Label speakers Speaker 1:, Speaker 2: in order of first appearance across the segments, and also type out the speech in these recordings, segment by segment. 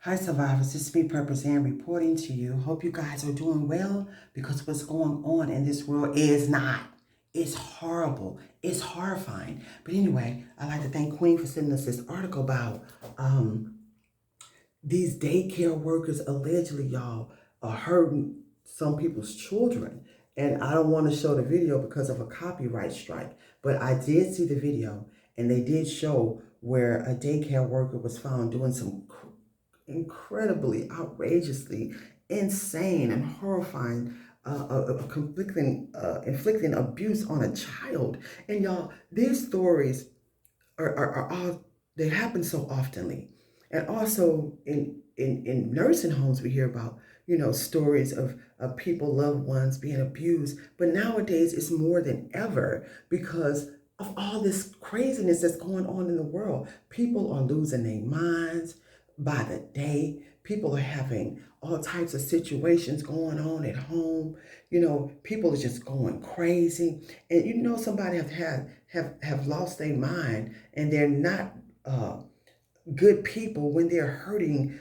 Speaker 1: Hi survivors, this is me Purpose and reporting to you. Hope you guys are doing well because what's going on in this world is not. It's horrible. It's horrifying. But anyway, I'd like to thank Queen for sending us this article about these daycare workers allegedly, y'all, are hurting some people's children. And I don't want to show the video because of a copyright strike. But I did see the video and they did show where a daycare worker was found doing some incredibly, outrageously insane and horrifying, inflicting abuse on a child. And y'all, these stories are all, they happen so oftenly. And also in nursing homes, we hear about, stories of people, loved ones being abused. But nowadays, it's more than ever because of all this craziness that's going on in the world. People are losing their minds by the day. People are having all types of situations going on at home. People are just going crazy. And somebody have lost their mind and they're not good people when they're hurting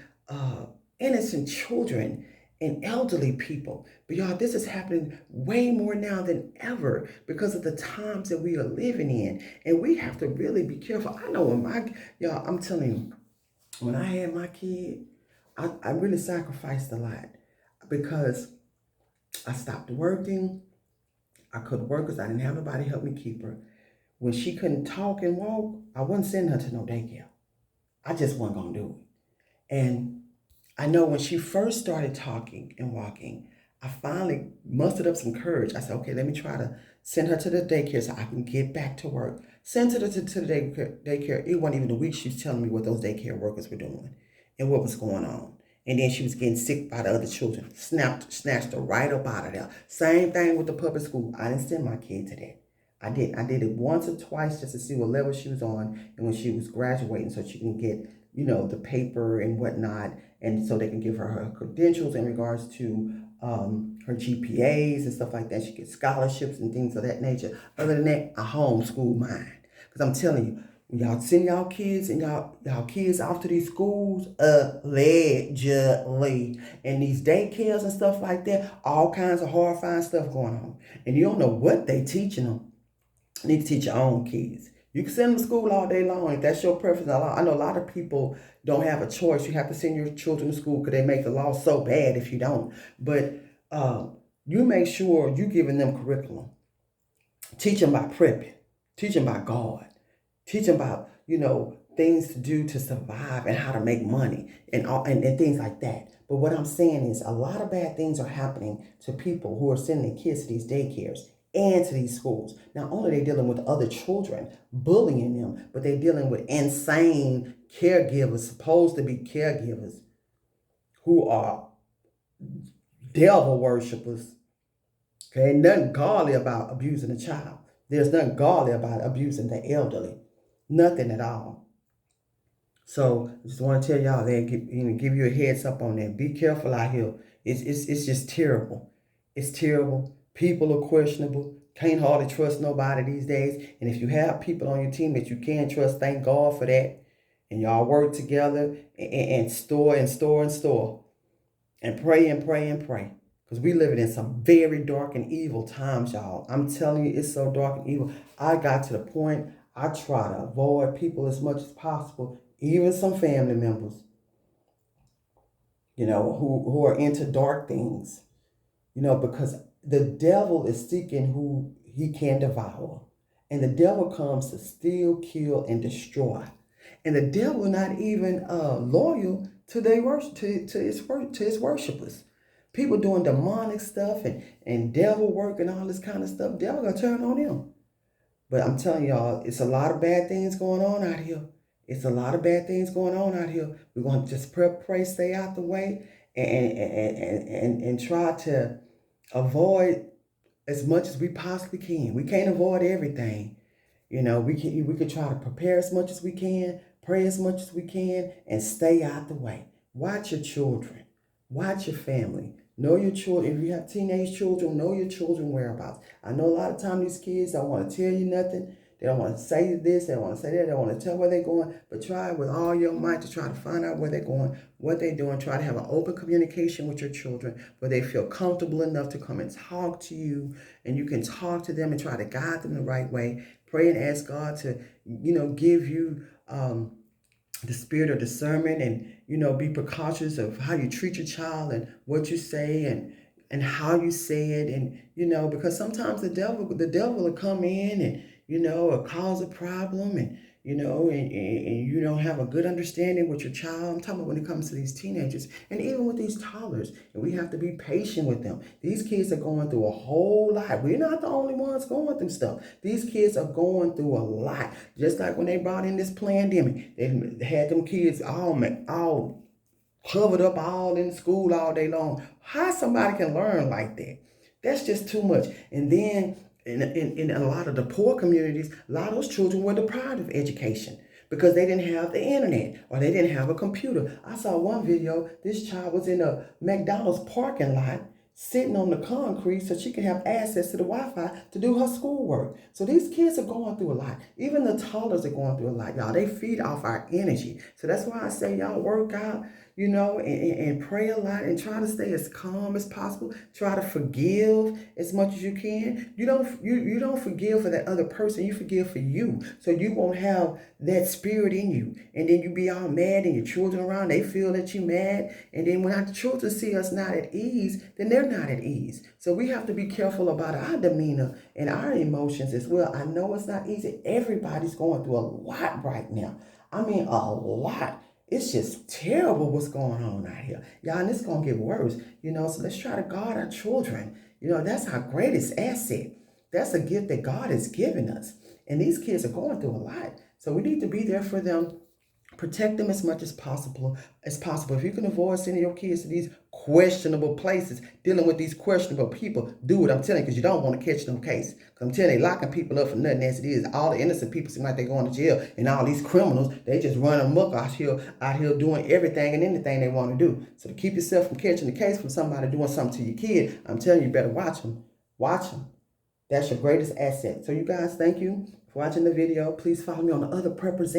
Speaker 1: innocent children and elderly people. But y'all, this is happening way more now than ever because of the times that we are living in. And we have to really be careful. I know y'all, I'm telling you, when I had my kid, I really sacrificed a lot because I stopped working. I couldn't work because I didn't have nobody to help me keep her. When she couldn't talk and walk, I wasn't sending her to no daycare. I just wasn't going to do it. And I know when she first started talking and walking, I finally mustered up some courage. I said, okay, let me try to send her to the daycare so I can get back to work. Sent her to the daycare. It wasn't even a week she was telling me what those daycare workers were doing and what was going on. And then she was getting sick by the other children. Snatched her right up out of there. Same thing with the public school. I didn't send my kid to that. I did it once or twice just to see what level she was on and when she was graduating so she can get, the paper and whatnot, and so they can give her credentials in regards to her GPAs and stuff like that. She gets scholarships and things of that nature. Other than that, I homeschool mine. Because I'm telling you, when y'all send y'all kids and y'all kids off to these schools, allegedly, and these daycares and stuff like that, all kinds of horrifying stuff going on. And you don't know what they teaching them. You need to teach your own kids. You can send them to school all day long if that's your preference. I know a lot of people don't have a choice. You have to send your children to school because they make the law so bad if you don't. But you make sure you're giving them curriculum. Teach them by prepping. Teach them by God. Teach them about, things to do to survive and how to make money and things like that. But what I'm saying is a lot of bad things are happening to people who are sending their kids to these daycares and to these schools. Not only are they dealing with other children, bullying them, but they're dealing with insane caregivers, supposed to be caregivers, who are devil worshipers. Okay, nothing godly about abusing a child. There's nothing godly about abusing the elderly. Nothing at all. So I just want to tell y'all that, give you a heads up on that. Be careful out here. It's just terrible. It's terrible. People are questionable. Can't hardly trust nobody these days. And if you have people on your team that you can trust, thank God for that. And y'all work together and store and store and store. And pray and pray and pray. Because we living in some very dark and evil times, y'all. I'm telling you, it's so dark and evil. I got to the point I try to avoid people as much as possible, even some family members, who are into dark things, because the devil is seeking who he can devour. And the devil comes to steal, kill, and destroy. And the devil not even loyal to their worship, to his worshipers. People doing demonic stuff and devil work and all this kind of stuff. Devil gonna turn on them. But I'm telling y'all, it's a lot of bad things going on out here. It's a lot of bad things going on out here. We're going to just pray, stay out the way, and try to avoid as much as we possibly can. We can't avoid everything. We could try to prepare as much as we can, pray as much as we can, and stay out the way. Watch your children. Watch your family. Know your children. If you have teenage children, know your children whereabouts. I know a lot of times these kids don't want to tell you nothing. They don't want to say this. They don't want to say that. They don't want to tell where they're going. But try with all your might to try to find out where they're going, what they're doing. Try to have an open communication with your children where they feel comfortable enough to come and talk to you, and you can talk to them and try to guide them the right way. Pray and ask God to, give you the spirit of discernment, and be precautious of how you treat your child and what you say and how you say it, and because sometimes the devil will come in and or cause a problem, and and you don't have a good understanding with your child. I'm talking about when it comes to these teenagers and even with these toddlers, and we have to be patient with them. These kids are going through a whole lot. We're not the only ones going through stuff. These kids are going through a lot. Just like when they brought in this pandemic, they had them kids all covered up all in school all day long. How somebody can learn like that? That's just too much. And then in a lot of the poor communities, a lot of those children were deprived of education because they didn't have the internet or they didn't have a computer. I saw one video, this child was in a McDonald's parking lot sitting on the concrete so she can have access to the Wi-Fi to do her schoolwork. So these kids are going through a lot. Even the toddlers are going through a lot, y'all. They feed off our energy. So that's why I say y'all work out, and pray a lot and try to stay as calm as possible. Try to forgive as much as you can. You don't forgive for that other person. You forgive for you. So you won't have that spirit in you. And then you be all mad and your children around, they feel that you're mad. And then when our children see us not at ease, then they're not at ease. So we have to be careful about our demeanor and our emotions as well. I know it's not easy. Everybody's going through a lot right now. I mean, a lot. It's just terrible what's going on out here. Y'all, and it's going to get worse, so let's try to guard our children. That's our greatest asset. That's a gift that God has given us. And these kids are going through a lot. So we need to be there for them, protect them as much as possible. If you can avoid sending your kids to these questionable places, dealing with these questionable people, do it. I'm telling you, because you don't want to catch them case. Because I'm telling you, locking people up for nothing as it is. All the innocent people seem like they're going to jail, and all these criminals, they just run amok out here doing everything and anything they want to do. So to keep yourself from catching the case from somebody doing something to your kid, I'm telling you, you better watch them. Watch them. That's your greatest asset. So you guys, thank you for watching the video. Please follow me on the other Preppers